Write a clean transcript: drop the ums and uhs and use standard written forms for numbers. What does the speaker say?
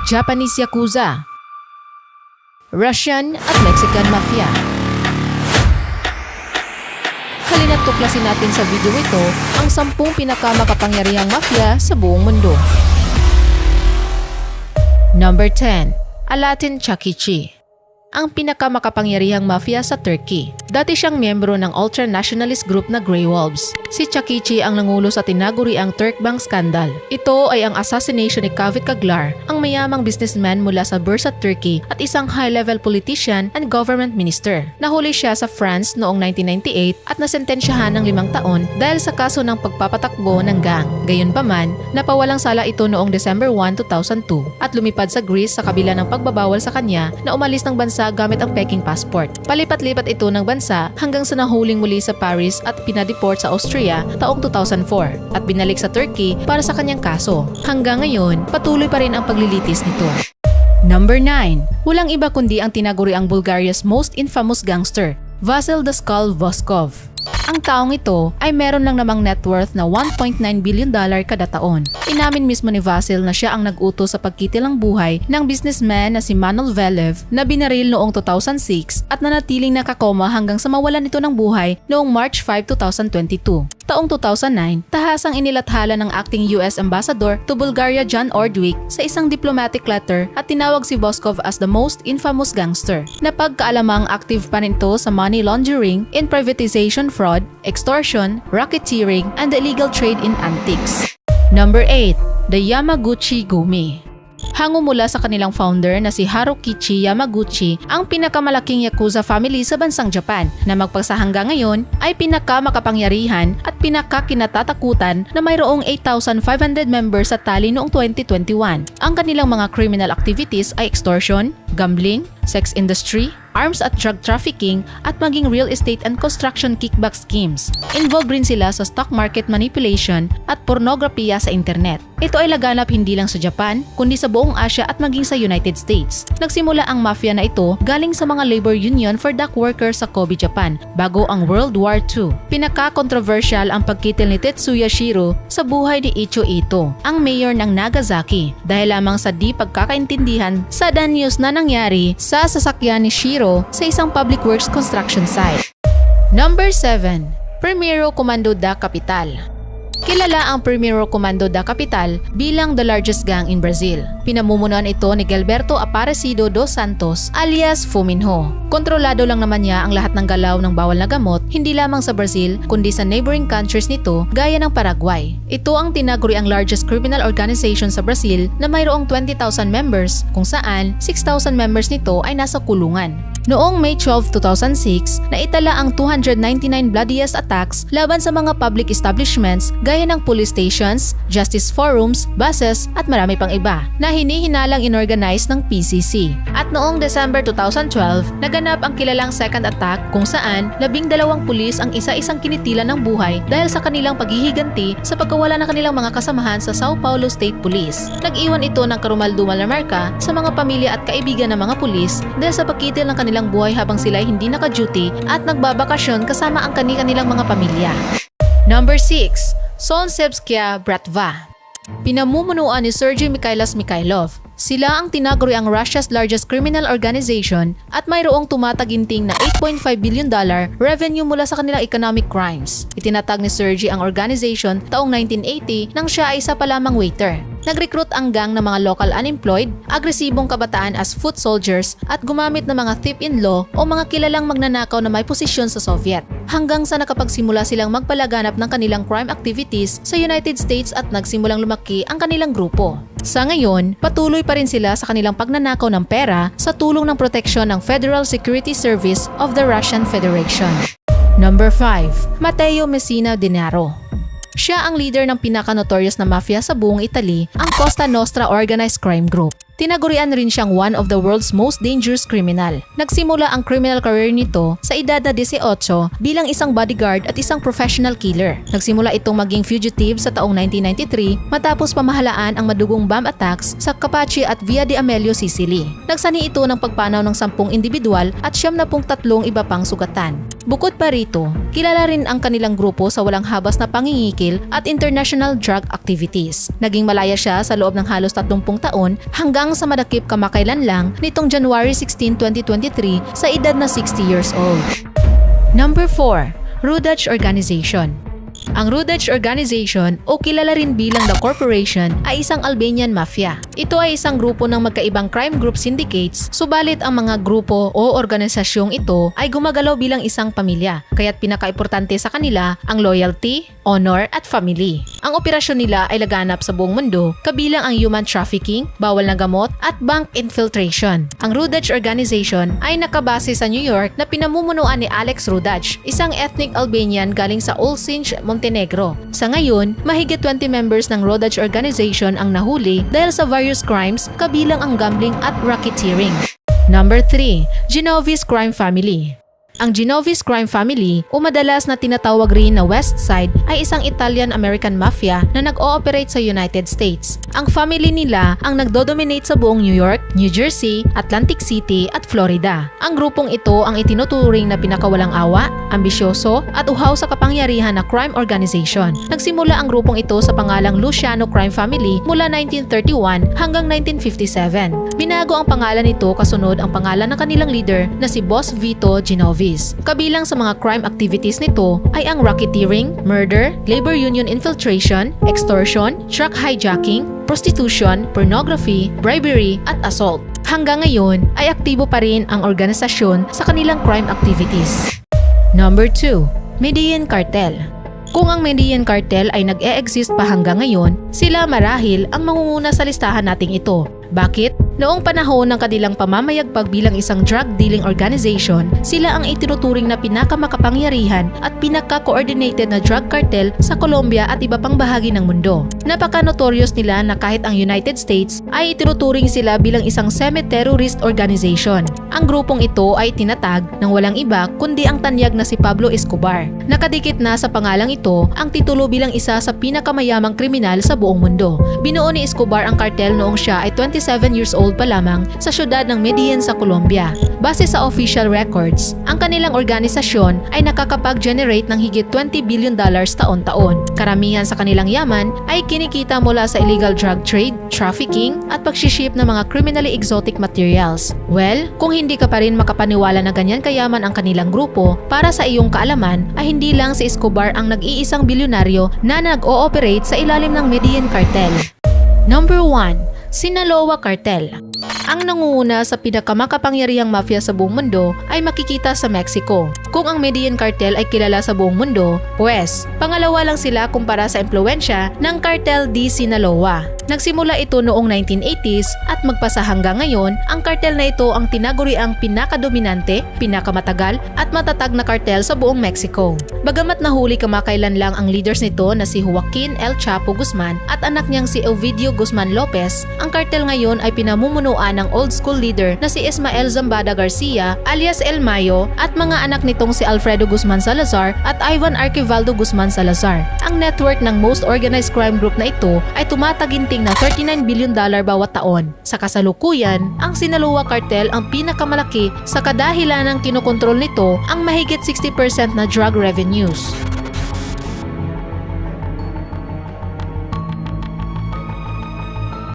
Japanese Yakuza, Russian at Mexican Mafia. Halina't tuklasin natin sa video ito ang 10 pinakamakapangyarihang mafia sa buong mundo. Number 10. Alatin Chakichi, ang pinakamakapangyarihang mafia sa Turkey. Dati siyang miyembro ng ultra-nationalist group na Grey Wolves. Si Chakichi ang nangulo sa tinaguriang Turk Bank Scandal. Ito ay ang assassination ni Cavit Kaglar, ang mayamang businessman mula sa Bursa, Turkey at isang high-level politician and government minister. Nahuli siya sa France noong 1998 at nasentensyahan ng 5 taon dahil sa kaso ng pagpapatakbo ng gang. Gayunpaman, napawalang sala ito noong December 1, 2002 at lumipad sa Greece sa kabila ng pagbabawal sa kanya na umalis ng bansa gamit ang Peking passport. Palipat-lipat ito ng bansa hanggang sa nahuling muli sa Paris at pinadeport sa Austria taong 2004 at binalik sa Turkey para sa kanyang kaso. Hanggang ngayon, patuloy pa rin ang paglilitis nito. Number 9. Walang iba kundi ang tinaguriang Bulgaria's most infamous gangster, Vasil the Skull Voskov. Ang taong ito ay meron lang namang net worth na $1.9 billion kada taon. Inamin mismo ni Vasil na siya ang nag-utos sa pagkitilang buhay ng businessman na si Manol Velev na binaril noong 2006 at nanatiling nakakoma hanggang sa mawalan ito ng buhay noong March 5, 2022. Taong 2009, tahasang inilathala ng acting US Ambassador to Bulgaria John Ordwik sa isang diplomatic letter at tinawag si Voskov as the most infamous gangster. Napagkaalamang active pa rin ito sa money laundering, in privatization fraud, extortion, racketeering, and the illegal trade in antiques. Number 8. The Yamaguchi Gumi. Hango mula sa kanilang founder na si Harukichi Yamaguchi, ang pinakamalaking Yakuza family sa bansang Japan na magpasa hanggang ngayon ay pinakamakapangyarihan at pinakakinatatakutan na mayroong 8,500 members sa tali noong 2021. Ang kanilang mga criminal activities ay extortion, gambling, sex industry, arms at drug trafficking at maging real estate and construction kickback schemes. Involved rin sila sa stock market manipulation at pornografiya sa internet. Ito ay laganap hindi lang sa Japan, kundi sa buong Asia at maging sa United States. Nagsimula ang mafia na ito galing sa mga labor union for dock workers sa Kobe, Japan, bago ang World War II. Pinaka-controversial ang pagkitil ni Tetsuya Shiro sa buhay ni Icho Ito, ang mayor ng Nagasaki, dahil lamang sa di pagkakaintindihan sa danyos na nangyari sa sasakyan ni Shiro sa isang public works construction site. Number 7. Primero Comando da Capital. Kilala ang Primero Comando da Capital bilang the largest gang in Brazil. Pinamumunuan ito ni Gilberto Aparecido dos Santos alias Fuminho. Kontrolado lang naman niya ang lahat ng galaw ng bawal na gamot, hindi lamang sa Brazil kundi sa neighboring countries nito gaya ng Paraguay. Ito ang tinaguri ang largest criminal organization sa Brazil na mayroong 20,000 members kung saan 6,000 members nito ay nasa kulungan. Noong May 12, 2006, naitala ang 299 bloodiest attacks laban sa mga public establishments gaya ng police stations, justice forums, buses at marami pang iba na hinihinalang inorganize ng PCC. At noong December 2012, naganap ang kilalang second attack kung saan 12 pulis ang isa-isang kinitilan ng buhay dahil sa kanilang paghihiganti sa pagkawala ng kanilang mga kasamahan sa Sao Paulo State Police. Nag-iwan ito ng karumal-dumal na marka sa mga pamilya at kaibigan ng mga pulis dahil sa pagkitil ng kanilang buhay habang sila hindi naka-duty at nagbabakasyon kasama ang kani-kanilang mga pamilya. Number 6. Solnsevskaya Bratva. Pinamumunuan ni Sergei Mikhailov. Sila ang tinaguri ang Russia's largest criminal organization at mayroong tumataginting na $8.5 billion revenue mula sa kanilang economic crimes. Itinatag ni Sergei ang organization taong 1980 nang siya ay isa pa lamang waiter. Nag-recruit ang gang ng mga local unemployed, agresibong kabataan as foot soldiers at gumamit ng mga thief-in-law o mga kilalang magnanakaw na may posisyon sa Soviet. Hanggang sa nakapagsimula silang magpalaganap ng kanilang crime activities sa United States at nagsimulang lumaki ang kanilang grupo. Sa ngayon, patuloy pa rin sila sa kanilang pagnanakaw ng pera sa tulong ng proteksyon ng Federal Security Service of the Russian Federation. Number 5. Matteo Messina Denaro. Siya ang leader ng pinaka-notorious na mafia sa buong Italy, ang Costa Nostra Organized Crime Group. Tinagurian rin siyang one of the world's most dangerous criminal. Nagsimula ang criminal career nito sa edad na 18 bilang isang bodyguard at isang professional killer. Nagsimula itong maging fugitive sa taong 1993 matapos pamahalaan ang madugong bomb attacks sa Capaci at Via de Amelio, Sicily. Nagsani ito ng pagpanaw ng 10 individual at 73 iba pang sugatan. Bukod pa rito, kilala rin ang kanilang grupo sa walang habas na pangingikil at international drug activities. Naging malaya siya sa loob ng halos 30 taon hanggang hanggang sa madakip kamakailan lang nitong January 16, 2023 sa edad na 60 years old. Number 4. Rudach Organization. Ang Rudach Organization o kilala rin bilang The Corporation ay isang Albanian mafia. Ito ay isang grupo ng magkaibang crime group syndicates, subalit ang mga grupo o organisasyong ito ay gumagalaw bilang isang pamilya, kaya't pinakaimportante sa kanila ang loyalty, honor at family. Ang operasyon nila ay laganap sa buong mundo, kabilang ang human trafficking, bawal na gamot at bank infiltration. Ang Rudach Organization ay nakabase sa New York na pinamumunuan ni Alex Rudach, isang ethnic Albanian galing sa Olsztyn, Montenegro. Sa ngayon, mahigit 20 members ng Rudach Organization ang nahuli dahil sa various crimes kabilang ang gambling at racketeering. Number 3. Genovese Crime Family. Ang Genovese crime family o madalas na tinatawag rin na West Side ay isang Italian-American mafia na nag-ooperate sa United States. Ang family nila ang nagdodominate sa buong New York, New Jersey, Atlantic City at Florida. Ang grupong ito ang itinuturing na pinakawalang awa, ambisyoso at uhaw sa kapangyarihan na crime organization. Nagsimula ang grupong ito sa pangalang Luciano Crime Family mula 1931 hanggang 1957. Binago ang pangalan nito kasunod ang pangalan ng kanilang leader na si Boss Vito Genovese. Kabilang sa mga crime activities nito ay ang racketeering, murder, labor union infiltration, extortion, truck hijacking, prostitution, pornography, bribery at assault. Hanggang ngayon ay aktibo pa rin ang organisasyon sa kanilang crime activities. Number 2. Medellin Cartel. Kung ang Medellin Cartel ay nag-e-exist pa hanggang ngayon, sila marahil ang mangunguna sa listahan nating ito. Bakit? Noong panahon ng kanilang pamamayagpag bilang isang drug dealing organization, sila ang itinuturing na pinakamakapangyarihan at pinaka-coordinated na drug cartel sa Colombia at iba pang bahagi ng mundo. Napaka-notorious nila na kahit ang United States ay itinuturing sila bilang isang semi-terrorist organization. Ang grupong ito ay tinatag ng walang iba kundi ang tanyag na si Pablo Escobar. Nakadikit na sa pangalang ito ang titulo bilang isa sa pinakamayamang kriminal sa buong mundo. Binuo ni Escobar ang cartel noong siya ay 27 years old pa lamang sa syudad ng Medellin sa Colombia. Base sa official records, ang kanilang organisasyon ay nakakapag-generate ng higit $20 billion taon-taon. Karamihan sa kanilang yaman ay kinikita mula sa illegal drug trade, trafficking at pag-ship ng mga criminally exotic materials. Well, kung hindi ka pa rin makapaniwala na ganyan kayaman ang kanilang grupo, para sa iyong kaalaman ay hindi lang si Escobar ang nag-iisang bilyonaryo na nag-ooperate sa ilalim ng Medellin Cartel. Number 1. Sinaloa Cartel. Ang nangunguna sa pinakamakapangyarihang mafia sa buong mundo ay makikita sa Mexico. Kung ang Medellin Cartel ay kilala sa buong mundo, pues, pangalawa lang sila kumpara sa impluwensya ng Cartel de Sinaloa. Nagsimula ito noong 1980s at magpasa hanggang ngayon, ang cartel na ito ang tinaguriang pinakadominante, pinakamatagal at matatag na cartel sa buong Mexico. Bagamat nahuli kamakailan lang ang leaders nito na si Joaquin El Chapo Guzman at anak niyang si Ovidio Guzman Lopez, ang cartel ngayon ay pinamumunuan ng old school leader na si Ismael Zambada Garcia alias El Mayo at mga anak nitong si Alfredo Guzman Salazar at Ivan Arquivaldo Guzman Salazar. Ang network ng most organized crime group na ito ay tumataginting ng $39 billion bawat taon. Sa kasalukuyan, ang Sinaloa Cartel ang pinakamalaki sa kadahilan ng kinokontrol nito ang mahigit 60% na drug revenues.